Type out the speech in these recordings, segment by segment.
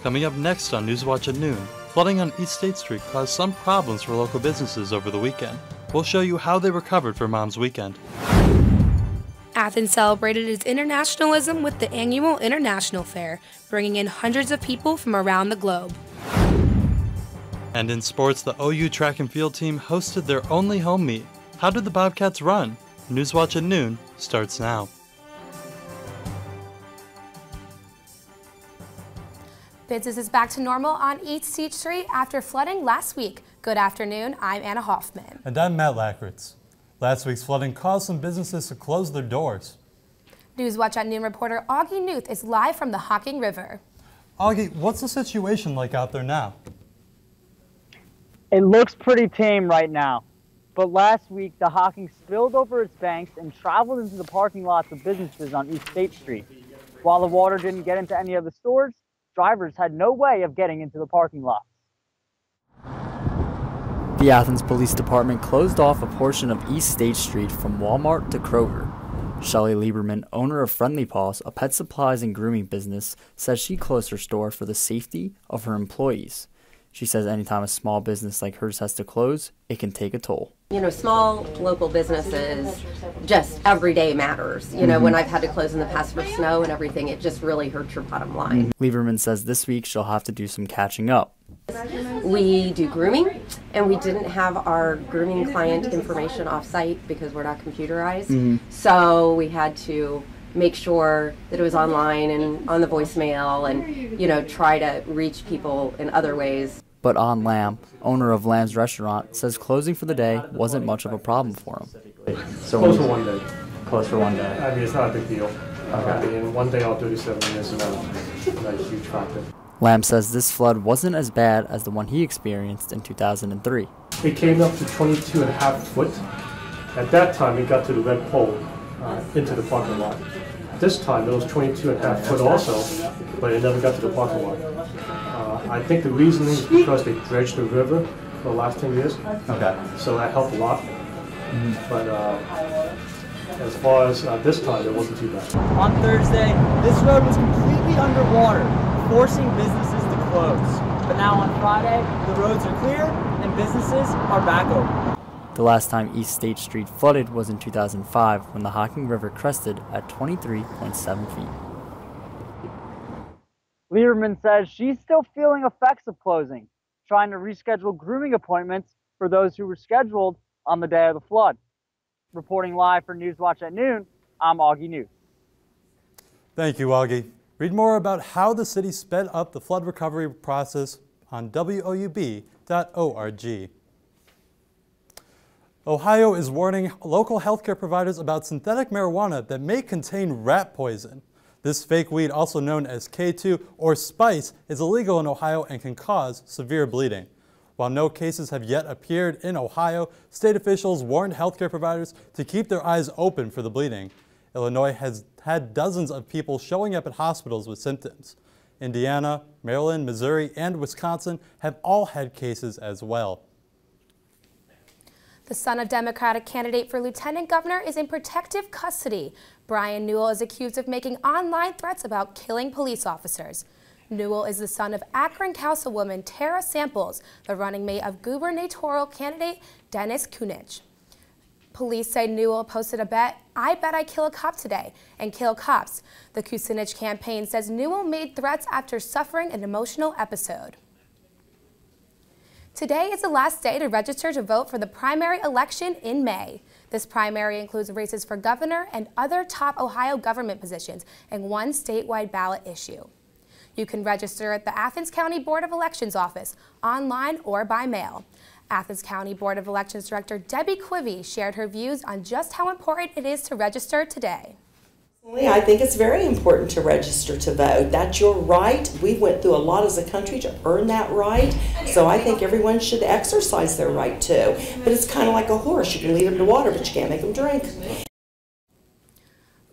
Coming up next on Newswatch at noon, flooding on East State Street caused some problems for local businesses over the weekend. We'll show you how they recovered for Mom's Weekend. Athens celebrated its internationalism with the annual International Fair, bringing in hundreds of people from around the globe. And in sports, the OU track and field team hosted their only home meet. How did the Bobcats run? Newswatch at noon starts now. Business is back to normal on East State Street after flooding last week. Good afternoon, I'm Anna Hoffman. And I'm Matt Lackritz. Last week's flooding caused some businesses to close their doors. Newswatch at noon reporter Augie Newth is live from the Hocking River. Augie, what's the situation like out there now? It looks pretty tame right now, but last week the Hocking spilled over its banks and traveled into the parking lots of businesses on East State Street. While the water didn't get into any of the stores, drivers had no way of getting into the parking lots. The Athens Police Department closed off a portion of East State Street from Walmart to Kroger. Shelley Lieberman, owner of Friendly Paws, a pet supplies and grooming business, says she closed her store for the safety of her employees. She says anytime a small business like hers has to close, it can take a toll. You know, small local businesses, just every day matters. You know, when I've had to close in the past for snow and everything, it just really hurts your bottom line. Lieberman says this week she'll have to do some catching up. We do grooming, and we didn't have our grooming client information off-site because we're not computerized. So we had to make sure that it was online and on the voicemail and, you know, try to reach people in other ways. But On Lamb, owner of Lamb's Restaurant, says closing for the day wasn't much of a problem for him. So close for one day. Close for one day. I mean, it's not a big deal. Okay. I mean, one day out 37 minutes is not a huge factor. Lamb says this flood wasn't as bad as the one he experienced in 2003. It came up to 22 and a half foot. At that time, it got to the red pole into the parking lot. This time, it was 22 and a half foot also, but it never got to the parking lot. I think the reason is because they dredged the river for the last 10 years. Okay. So that helped a lot. But as far as this time, it wasn't too bad. On Thursday, this road was completely underwater, forcing businesses to close. But now on Friday, the roads are clear and businesses are back open. The last time East State Street flooded was in 2005 when the Hocking River crested at 23.7 feet. Lieberman says she's still feeling effects of closing, trying to reschedule grooming appointments for those who were scheduled on the day of the flood. Reporting live for Newswatch at noon, I'm Augie Newth. Thank you, Augie. Read more about how the city sped up the flood recovery process on woub.org. Ohio is warning local healthcare providers about synthetic marijuana that may contain rat poison. This fake weed, also known as K2 or spice, is illegal in Ohio and can cause severe bleeding. While no cases have yet appeared in Ohio, state officials warned healthcare providers to keep their eyes open for the bleeding. Illinois has had dozens of people showing up at hospitals with symptoms. Indiana, Maryland, Missouri, and Wisconsin have all had cases as well. The son of Democratic candidate for lieutenant governor is in protective custody. Brian Newell is accused of making online threats about killing police officers. Newell is the son of Akron Councilwoman Tara Samples, the running mate of gubernatorial candidate Dennis Kunich. Police say Newell posted a bet, "I bet I kill a cop today," and kill cops. The Kucinich campaign says Newell made threats after suffering an emotional episode. Today is the last day to register to vote for the primary election in May. This primary includes races for governor and other top Ohio government positions and one statewide ballot issue. You can register at the Athens County Board of Elections office, online or by mail. Athens County Board of Elections Director Debbie Quivy shared her views on just how important it is to register today. I think it's very important to register to vote. That's your right. We went through a lot as a country to earn that right, so I think everyone should exercise their right too. But it's kind of like a horse. You can lead them to water, but you can't make them drink.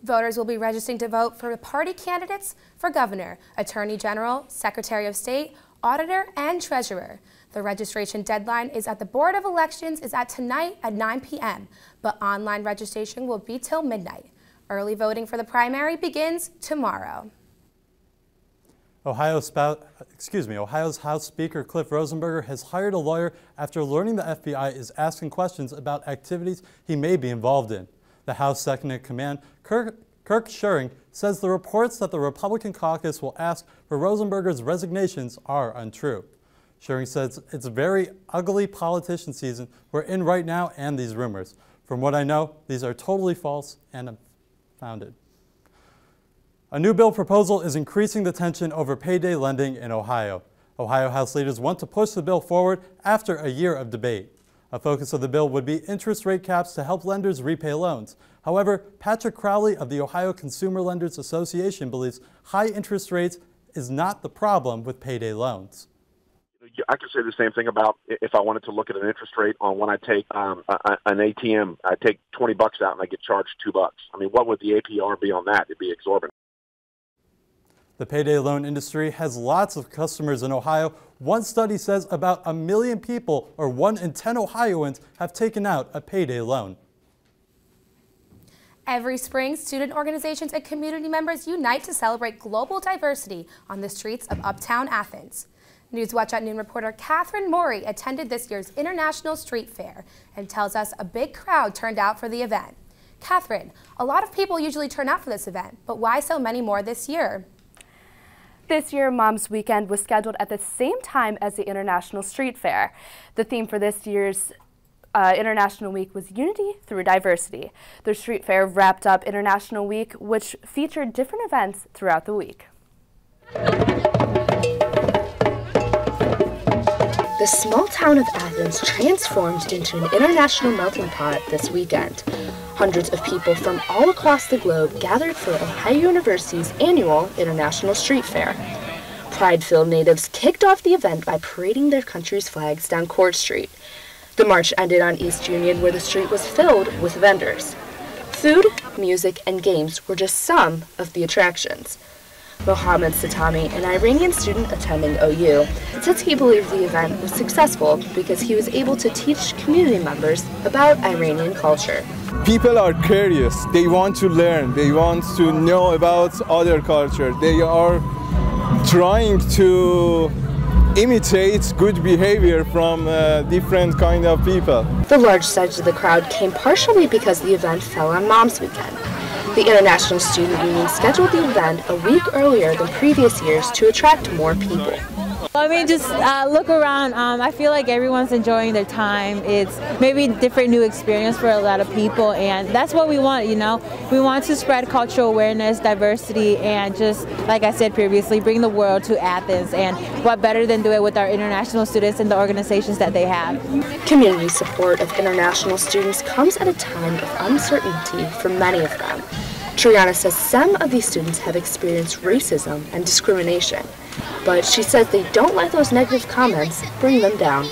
Voters will be registering to vote for party candidates for governor, attorney general, secretary of state, auditor, and treasurer. The registration deadline is at the Board of Elections is at tonight at 9 p.m., but online registration will be till midnight. Early voting for the primary begins tomorrow. Ohio's House Speaker Cliff Rosenberger has hired a lawyer after learning the FBI is asking questions about activities he may be involved in. The House Second-in-Command, Kirk Schuring, says the reports that the Republican caucus will ask for Rosenberger's resignations are untrue. Schuring says it's a very ugly politician season we're in right now and these rumors. From what I know, these are totally false and unfounded. A new bill proposal is increasing the tension over payday lending in Ohio. Ohio House leaders want to push the bill forward after a year of debate. A focus of the bill would be interest rate caps to help lenders repay loans. However, Patrick Crowley of the Ohio Consumer Lenders Association believes high interest rates is not the problem with payday loans. I could say the same thing about if I wanted to look at an interest rate on when I take an ATM. I take $20 out and I get charged $2. I mean, what would the APR be on that? It'd be exorbitant. The payday loan industry has lots of customers in Ohio. One study says about 1 million people, or 1 in 10 Ohioans, have taken out a payday loan. Every spring, student organizations and community members unite to celebrate global diversity on the streets of Uptown Athens. Newswatch at Noon reporter Catherine Morey attended this year's International Street Fair and tells us a big crowd turned out for the event. Catherine, a lot of people usually turn out for this event, but why so many more this year? This year, Mom's Weekend was scheduled at the same time as the International Street Fair. The theme for this year's International Week was Unity Through Diversity. The street fair wrapped up International Week, which featured different events throughout the week. The small town of Athens transformed into an international melting pot this weekend. Hundreds of people from all across the globe gathered for Ohio University's annual International Street Fair. Pride-filled natives kicked off the event by parading their country's flags down Court Street. The march ended on East Union, where the street was filled with vendors. Food, music, and games were just some of the attractions. Mohammed Satami, an Iranian student attending OU, says he believes the event was successful because he was able to teach community members about Iranian culture. People are curious. They want to learn. They want to know about other culture. They are trying to imitate good behavior from different kind of people. The large size of the crowd came partially because the event fell on Mom's Weekend. The International Student Union scheduled the event a week earlier than previous years to attract more people. I mean, just look around. I feel like everyone's enjoying their time. It's maybe a different new experience for a lot of people, and that's what we want, you know. We want to spread cultural awareness, diversity, and just, like I said previously, bring the world to Athens. And what better than do it with our international students and the organizations that they have. Community support of international students comes at a time of uncertainty for many of them. Triana says some of these students have experienced racism and discrimination, but she says they don't let those negative comments bring them down.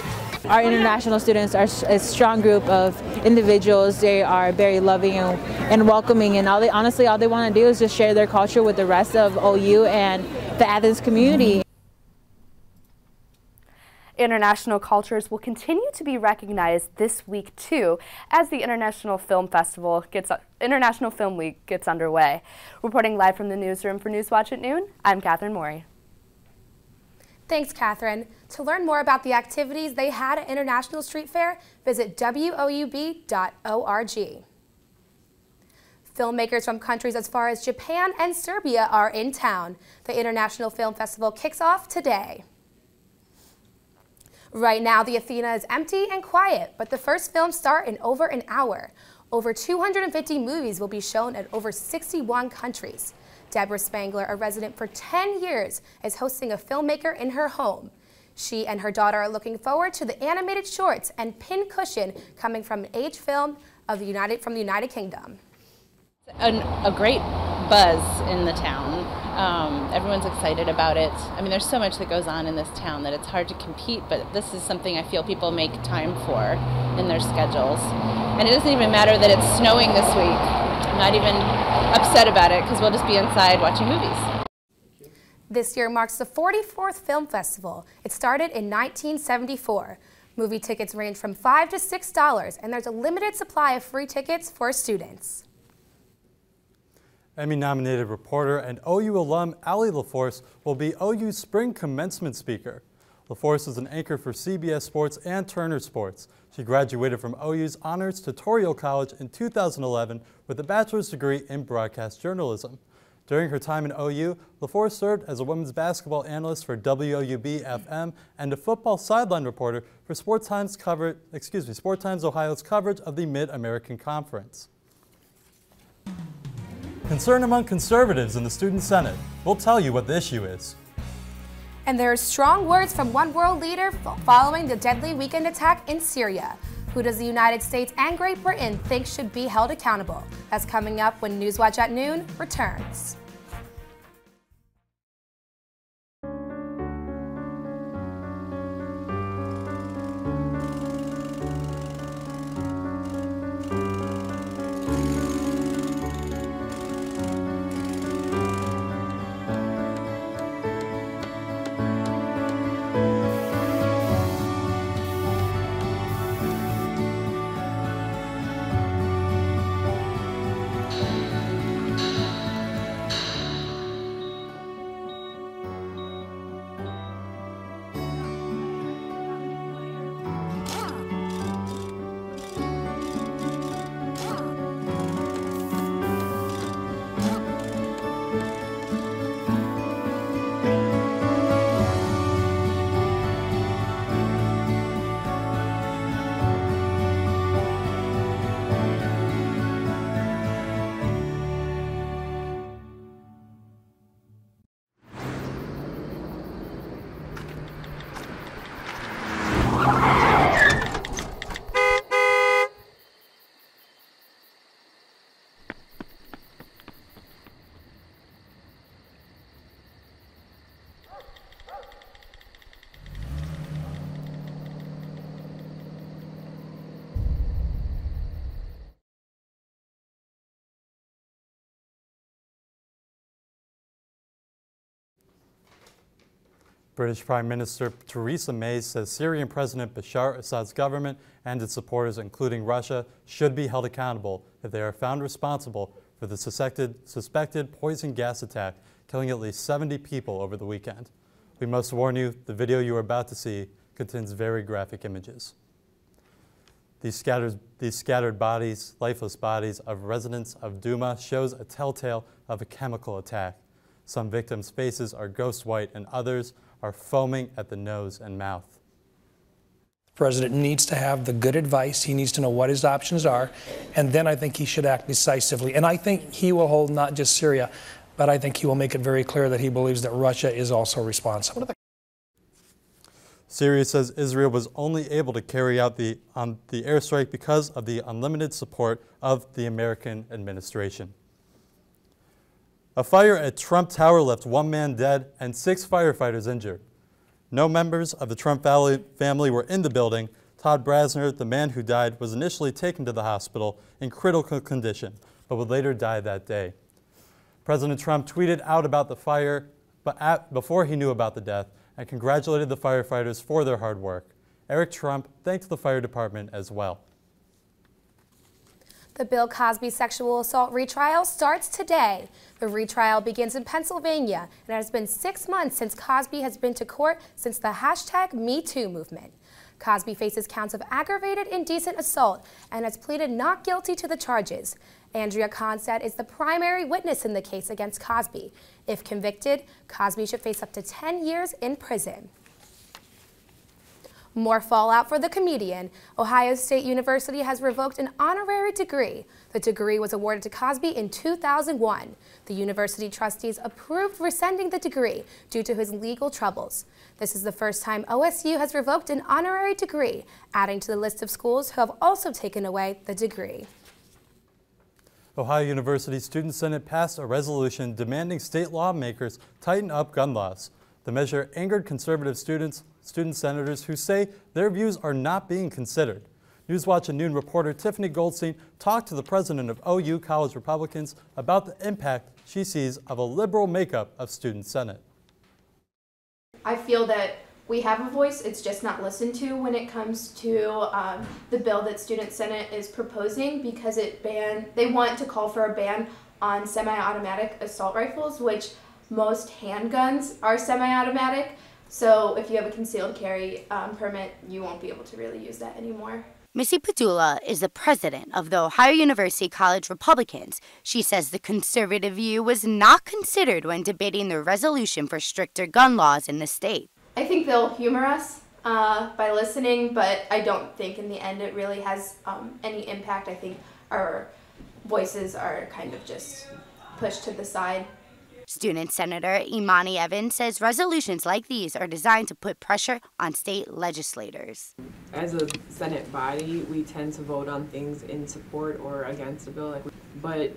Our international students are a strong group of individuals. They are very loving and welcoming, and honestly, all they want to do is just share their culture with the rest of OU and the Athens community. International cultures will continue to be recognized this week too, as the International Film Week gets underway. Reporting live from the newsroom for Newswatch at Noon, I'm Catherine Morey. Thanks, Catherine. To learn more about the activities they had at International Street Fair, visit woub.org. Filmmakers from countries as far as Japan and Serbia are in town. The International Film Festival kicks off today. Right now, the Athena is empty and quiet, but the first films start in over an hour. Over 250 movies will be shown at over 61 countries. Deborah Spangler, a resident for 10 years, is hosting a filmmaker in her home. She and her daughter are looking forward to the animated shorts and Pincushion coming from an age film from the United Kingdom. A great buzz in the town. Everyone's excited about it. I mean, there's so much that goes on in this town that it's hard to compete, but this is something I feel people make time for in their schedules. And it doesn't even matter that it's snowing this week. I'm not even upset about it because we'll just be inside watching movies. This year marks the 44th Film Festival. It started in 1974. Movie tickets range from $5 to $6, and there's a limited supply of free tickets for students. Emmy-nominated reporter and OU alum Allie LaForce will be OU's spring commencement speaker. LaForce is an anchor for CBS Sports and Turner Sports. She graduated from OU's Honors Tutorial College in 2011 with a bachelor's degree in broadcast journalism. During her time in OU, LaForce served as a women's basketball analyst for WOUB-FM and a football sideline reporter for Sport Times Ohio's coverage of the Mid-American Conference. Concern among conservatives in the Student Senate. We'll tell you what the issue is. And there are strong words from one world leader following the deadly weekend attack in Syria. Who does the United States and Great Britain think should be held accountable? That's coming up when Newswatch at Noon returns. British Prime Minister Theresa May says Syrian President Bashar Assad's government and its supporters, including Russia, should be held accountable if they are found responsible for the suspected poison gas attack, killing at least 70 people over the weekend. We must warn you, the video you are about to see contains very graphic images. These scattered bodies, lifeless bodies of residents of Douma, shows a telltale of a chemical attack. Some victims' faces are ghost white and others are foaming at the nose and mouth. The president needs to have the good advice. He needs to know what his options are, and then I think he should act decisively. And I think he will hold not just Syria, but I think he will make it very clear that he believes that Russia is also responsible. Syria says Israel was only able to carry out the airstrike because of the unlimited support of the American administration. A fire at Trump Tower left 1 man dead and 6 firefighters injured. No members of the Trump family were in the building. Todd Brasner, the man who died, was initially taken to the hospital in critical condition, but would later die that day. President Trump tweeted out about the fire before he knew about the death and congratulated the firefighters for their hard work. Eric Trump thanked the fire department as well. The Bill Cosby sexual assault retrial starts today. The retrial begins in Pennsylvania, and it has been 6 months since Cosby has been to court since the #MeToo movement. Cosby faces counts of aggravated indecent assault and has pleaded not guilty to the charges. Andrea Constead is the primary witness in the case against Cosby. If convicted, Cosby should face up to 10 years in prison. More fallout for the comedian. Ohio State University has revoked an honorary degree. The degree was awarded to Cosby in 2001. The university trustees approved rescinding the degree due to his legal troubles. This is the first time OSU has revoked an honorary degree, adding to the list of schools who have also taken away the degree. Ohio University Student Senate passed a resolution demanding state lawmakers tighten up gun laws. The measure angered conservative student senators who say their views are not being considered. Newswatch and Noon reporter Tiffany Goldstein talked to the president of OU College Republicans about the impact she sees of a liberal makeup of Student Senate. I feel that we have a voice, it's just not listened to when it comes to the bill that Student Senate is proposing, because they want to call for a ban on semi-automatic assault rifles, which most handguns are semi-automatic. So if you have a concealed carry permit, you won't be able to really use that anymore. Missy Padula is the president of the Ohio University College Republicans. She says the conservative view was not considered when debating the resolution for stricter gun laws in the state. I think they'll humor us by listening, but I don't think in the end it really has any impact. I think our voices are kind of just pushed to the side. Student Senator Imani Evans says resolutions like these are designed to put pressure on state legislators. As a Senate body, we tend to vote on things in support or against a bill, but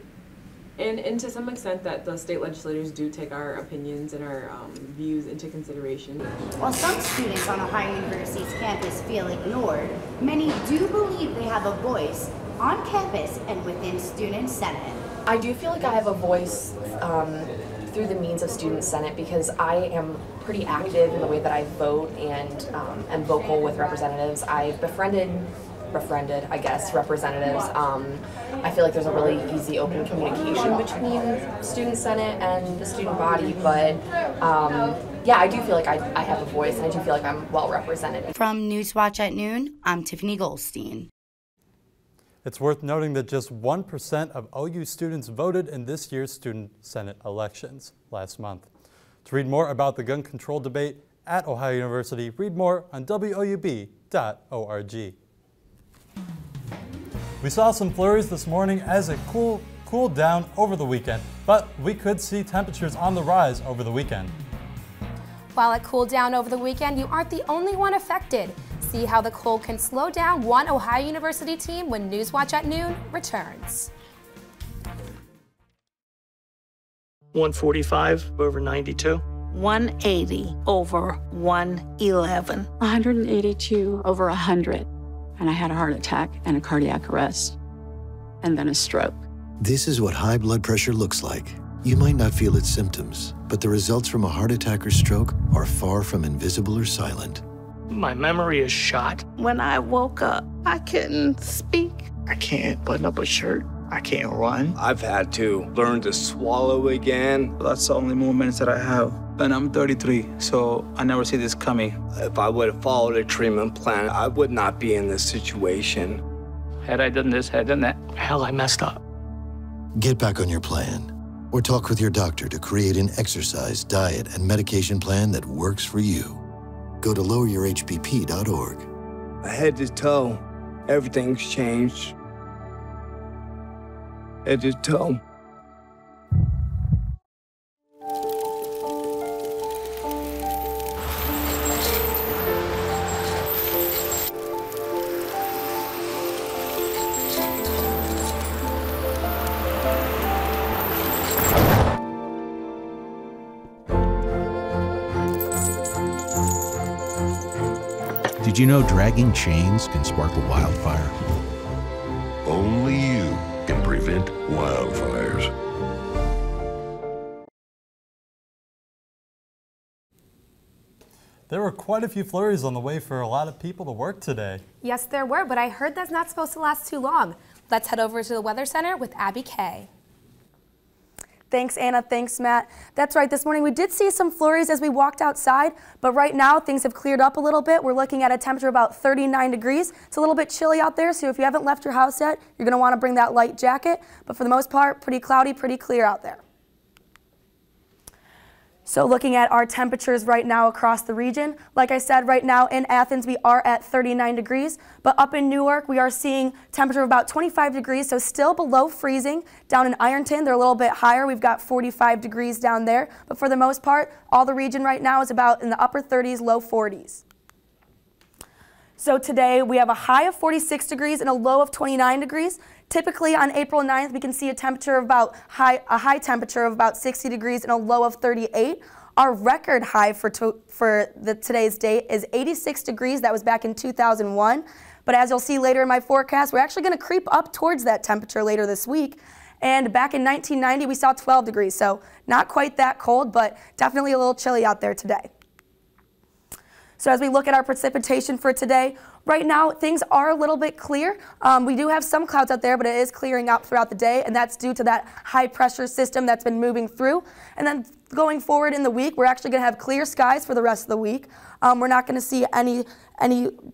and to some extent that the state legislators do take our opinions and our views into consideration. While some students on Ohio University's campus feel ignored, many do believe they have a voice on campus and within Student Senate. I do feel like I have a voice through the means of Student Senate because I am pretty active in the way that I vote and am vocal with representatives. I've befriended, I guess, representatives. I feel like there's a really easy open communication between Student Senate and the student body, but yeah, I do feel like I have a voice and I do feel like I'm well represented. From Newswatch at noon, I'm Tiffany Goldstein. It's worth noting that just 1% of OU students voted in this year's Student Senate elections last month. To read more about the gun control debate at Ohio University, read more on woub.org. We saw some flurries this morning as it cooled down over the weekend, but we could see temperatures on the rise over the weekend. While it cooled down over the weekend, you aren't the only one affected. See how the cold can slow down one Ohio University team when Newswatch at noon returns. 145 over 92. 180 over 111. 182 over 100. And I had a heart attack and a cardiac arrest. And then a stroke. This is what high blood pressure looks like. You might not feel its symptoms, but the results from a heart attack or stroke are far from invisible or silent. My memory is shot. When I woke up, I couldn't speak. I can't button up a shirt. I can't run. I've had to learn to swallow again. That's the only moments that I have. And I'm 33, so I never see this coming. If I would have followed a treatment plan, I would not be in this situation. Had I done this, had I done that, hell, I messed up. Get back on your plan, or talk with your doctor to create an exercise, diet, and medication plan that works for you. Go to loweryourhbp.org. Head to toe, everything's changed. Head to toe. Did you know dragging chains can spark a wildfire? Only you can prevent wildfires. There were quite a few flurries on the way for a lot of people to work today. Yes, there were, but I heard that's not supposed to last too long. Let's head over to the Weather Center with Abby Kay. Thanks, Anna. Thanks, Matt. That's right. This morning we did see some flurries as we walked outside, but right now things have cleared up a little bit. We're looking at a temperature of about 39 degrees. It's a little bit chilly out there, so if you haven't left your house yet, you're going to want to bring that light jacket. But for the most part, pretty cloudy, pretty clear out there. So looking at our temperatures right now across the region, like I said, right now in Athens we are at 39 degrees, but up in Newark we are seeing temperature of about 25 degrees, so still below freezing. Down in Ironton they're a little bit higher, we've got 45 degrees down there, but for the most part all the region right now is about in the upper 30s, low 40s. So today we have a high of 46 degrees and a low of 29 degrees. Typically on April 9th, we can see a temperature of about a high temperature of about 60 degrees and a low of 38. Our record high for today's date is 86 degrees. That was back in 2001. But as you'll see later in my forecast, we're actually going to creep up towards that temperature later this week. And back in 1990, we saw 12 degrees. So not quite that cold, but definitely a little chilly out there today. So as we look at our precipitation for today, right now things are a little bit clear. We do have some clouds out there, but it is clearing up throughout the day, and that's due to that high pressure system that's been moving through. And then going forward in the week, we're actually going to have clear skies for the rest of the week. We're not going to see any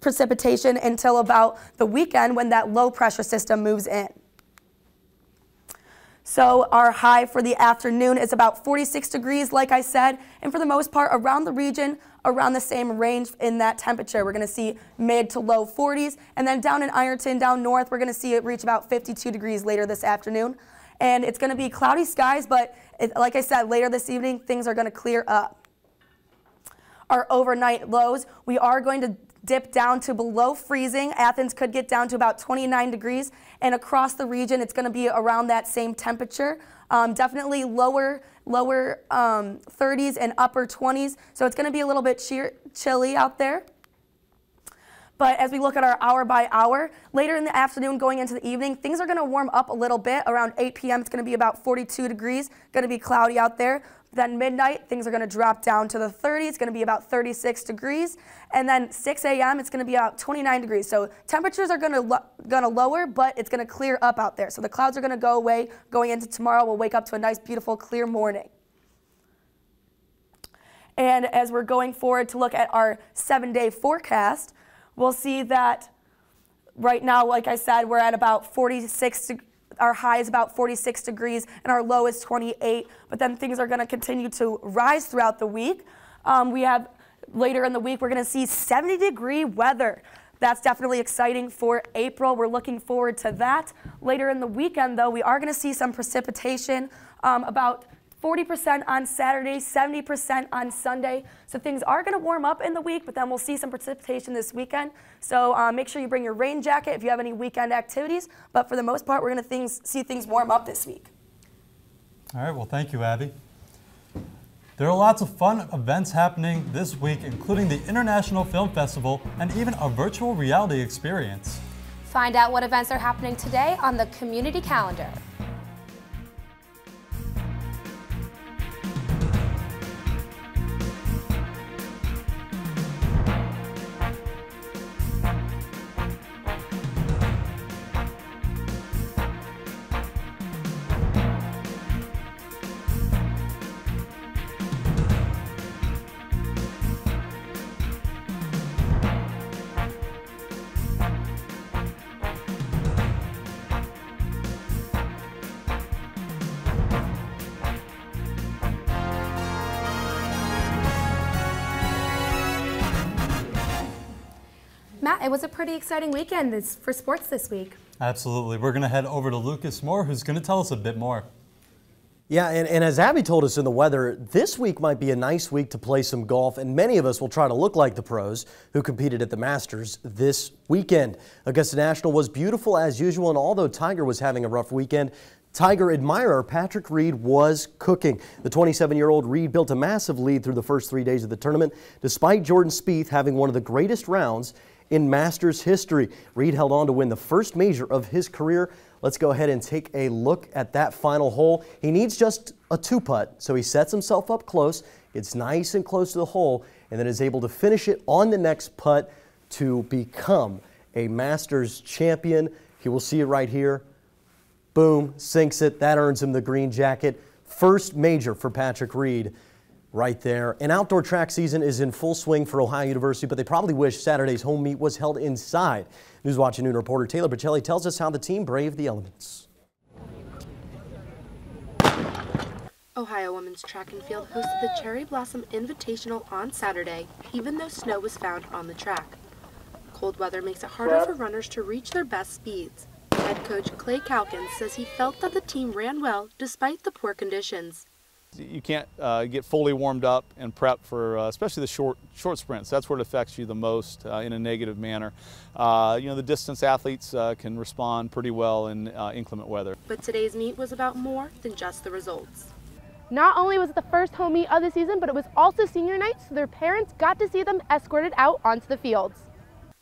precipitation until about the weekend when that low pressure system moves in. So our high for the afternoon is about 46 degrees, like I said, and for the most part around the region, around the same range in that temperature. We're going to see mid to low 40s, and then down in Ironton, down north, we're going to see it reach about 52 degrees later this afternoon. And it's going to be cloudy skies, but like I said, later this evening, things are going to clear up. Our overnight lows, we are going to dip down to below freezing. Athens could get down to about 29 degrees, and across the region it's going to be around that same temperature. Definitely lower 30s and upper 20s, so it's going to be a little bit chilly out there. But as we look at our hour by hour, later in the afternoon going into the evening, things are going to warm up a little bit. Around 8 p.m. it's going to be about 42 degrees, going to be cloudy out there. Then midnight, things are going to drop down to the 30s. It's going to be about 36 degrees. And then 6 a.m., it's going to be about 29 degrees. So temperatures are going to lower, but it's going to clear up out there. So the clouds are going to go away. Going into tomorrow, we'll wake up to a nice, beautiful, clear morning. And as we're going forward to look at our 7-day forecast, we'll see that right now, like I said, we're at about 46 degrees. Our high is about 46 degrees and our low is 28, but then things are going to continue to rise throughout the week. We have later in the week, we're going to see 70-degree weather. That's definitely exciting for April. We're looking forward to that. Later in the weekend, though, we are going to see some precipitation, about 40% on Saturday, 70% on Sunday. So things are going to warm up in the week, but then we'll see some precipitation this weekend. So make sure you bring your rain jacket if you have any weekend activities. But for the most part, we're going to see things warm up this week. All right, well, thank you, Abby. There are lots of fun events happening this week, including the International Film Festival and even a virtual reality experience. Find out what events are happening today on the community calendar. Matt, it was a pretty exciting weekend for sports this week. Absolutely. We're going to head over to Lucas Moore, who's going to tell us a bit more. Yeah, and as Abby told us in the weather, this week might be a nice week to play some golf, and many of us will try to look like the pros who competed at the Masters this weekend. Augusta National was beautiful as usual, and although Tiger was having a rough weekend, Tiger admirer Patrick Reed was cooking. The 27-year-old Reed built a massive lead through the first 3 days of the tournament, despite Jordan Spieth having one of the greatest rounds in Masters history. Reed held on to win the first major of his career. Let's go ahead and take a look at that final hole. He needs just a 2-putt, so he sets himself up close, gets nice and close to the hole, and then is able to finish it on the next putt to become a Masters champion. He will see it right here. Boom, sinks it. That earns him the green jacket. First major for Patrick Reed. Right there. An outdoor track season is in full swing for Ohio University, but they probably wish Saturday's home meet was held inside. Newswatch noon reporter Taylor Pacelli tells us how the team braved the elements. Ohio women's track and field hosted the Cherry Blossom Invitational on Saturday, even though snow was found on the track. Cold weather makes it harder for runners to reach their best speeds. Head coach Clay Calkins says he felt that the team ran well despite the poor conditions. You can't get fully warmed up and prep for especially the short sprints. That's where it affects you the most in a negative manner. You know, the distance athletes can respond pretty well in inclement weather. But today's meet was about more than just the results. Not only was it the first home meet of the season, but it was also senior night, so their parents got to see them escorted out onto the fields.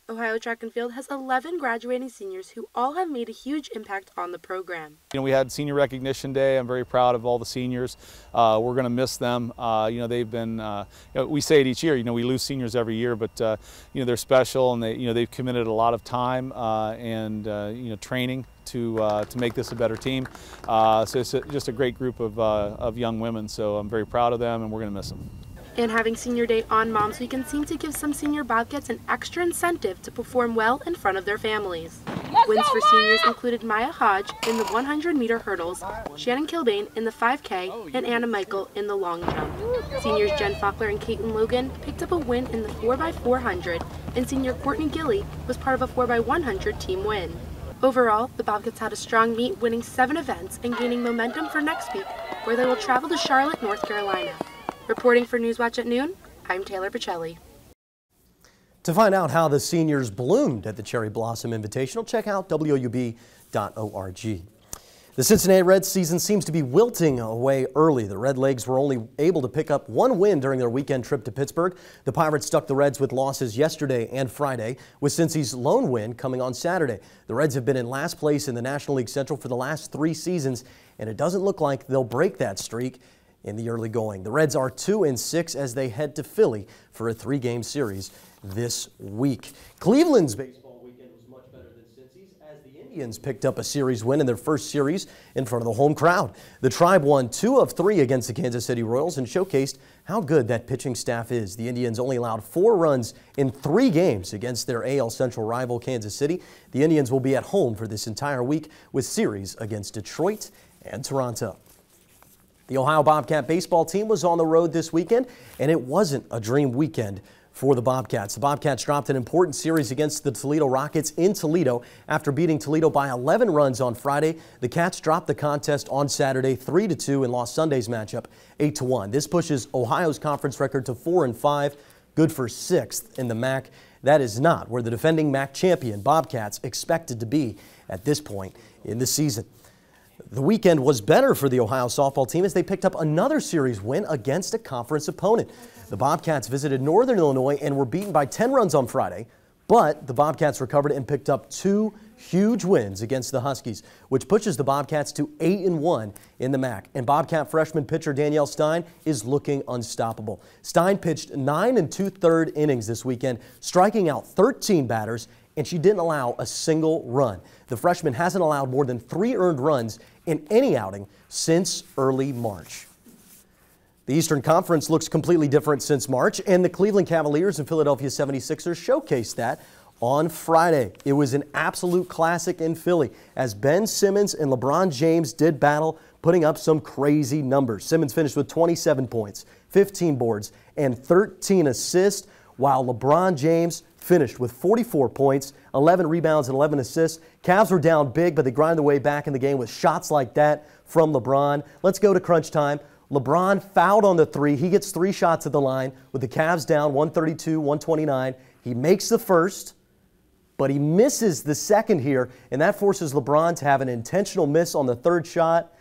Ohio Track and Field has 11 graduating seniors who all have made a huge impact on the program. You know, we had Senior Recognition Day. I'm very proud of all the seniors. We're going to miss them. You know, they've been, we say it each year, you know, we lose seniors every year, but, you know, they're special, and they've committed a lot of time and, you know, training to make this a better team. So it's just a great group of young women, so I'm very proud of them, and we're going to miss them. And having Senior Day on Moms Weekend seemed to give some senior Bobcats an extra incentive to perform well in front of their families. Wins for seniors included Maya Hodge in the 100-meter hurdles, Shannon Kilbane in the 5K, and Anna Michael in the long jump. Seniors Jen Faulkner and Caitlin Logan picked up a win in the 4x400, and senior Courtney Gilly was part of a 4x100 team win. Overall, the Bobcats had a strong meet, winning 7 events and gaining momentum for next week, where they will travel to Charlotte, North Carolina. Reporting for Newswatch at noon, I'm Taylor Pacelli. To find out how the seniors bloomed at the Cherry Blossom Invitational, check out WOUB.org. The Cincinnati Reds season seems to be wilting away early. The Redlegs were only able to pick up 1 win during their weekend trip to Pittsburgh. The Pirates stuck the Reds with losses yesterday and Friday, with Cincy's lone win coming on Saturday. The Reds have been in last place in the National League Central for the last 3 seasons, and it doesn't look like they'll break that streak in the early going. The Reds are 2-6 as they head to Philly for a 3-game series this week. Cleveland's baseball weekend was much better than Cincy's as the Indians picked up a series win in their first series in front of the home crowd. The Tribe won 2 of 3 against the Kansas City Royals and showcased how good that pitching staff is. The Indians only allowed 4 runs in 3 games against their AL Central rival Kansas City. The Indians will be at home for this entire week with series against Detroit and Toronto. The Ohio Bobcat baseball team was on the road this weekend, and it wasn't a dream weekend for the Bobcats. The Bobcats dropped an important series against the Toledo Rockets in Toledo after beating Toledo by 11 runs on Friday. The Cats dropped the contest on Saturday 3-2 and lost Sunday's matchup 8-1. This pushes Ohio's conference record to 4-5, good for 6th in the MAC. That is not where the defending MAC champion Bobcats expected to be at this point in the season. The weekend was better for the Ohio softball team as they picked up another series win against a conference opponent. The Bobcats visited Northern Illinois and were beaten by 10 runs on Friday, but the Bobcats recovered and picked up 2 huge wins against the Huskies, which pushes the Bobcats to 8-1 in the MAC. And Bobcat freshman pitcher Danielle Stein is looking unstoppable. Stein pitched 9 2/3 innings this weekend, striking out 13 batters, and she didn't allow a single run. The freshman hasn't allowed more than 3 earned runs in any outing since early March. The Eastern Conference looks completely different since March, and the Cleveland Cavaliers and Philadelphia 76ers showcased that on Friday. It was an absolute classic in Philly as Ben Simmons and LeBron James did battle, putting up some crazy numbers. Simmons finished with 27 points, 15 boards, and 13 assists, while LeBron James finished with 44 points, 11 rebounds, and 11 assists. Cavs were down big, but they grinded their way back in the game with shots like that from LeBron. Let's go to crunch time. LeBron fouled on the 3. He gets 3 shots at the line with the Cavs down 132-129. He makes the first, but he misses the second here, and that forces LeBron to have an intentional miss on the 3rd shot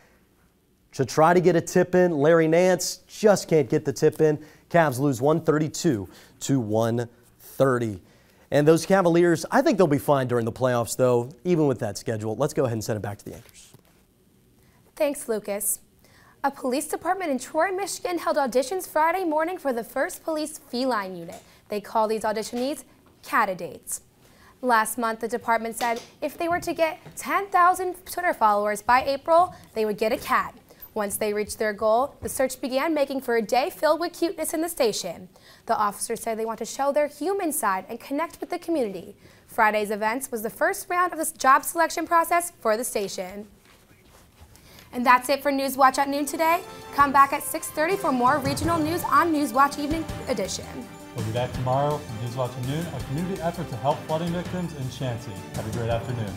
to try to get a tip in. Larry Nance just can't get the tip in. Cavs lose 132-130. And those Cavaliers, I think they'll be fine during the playoffs, though, even with that schedule. Let's go ahead and send it back to the anchors. Thanks, Lucas. A police department in Troy, Michigan held auditions Friday morning for the first police feline unit. They call these auditionees candidates. Last month, the department said if they were to get 10,000 Twitter followers by April, they would get a cat. Once they reached their goal, the search began, making for a day filled with cuteness in the station. The officers said they want to show their human side and connect with the community. Friday's events was the first round of this job selection process for the station. And that's it for Newswatch at noon today. Come back at 6:30 for more regional news on Newswatch Evening Edition. We'll be back tomorrow for Newswatch at noon, a community effort to help flooding victims in Shanty. Have a great afternoon.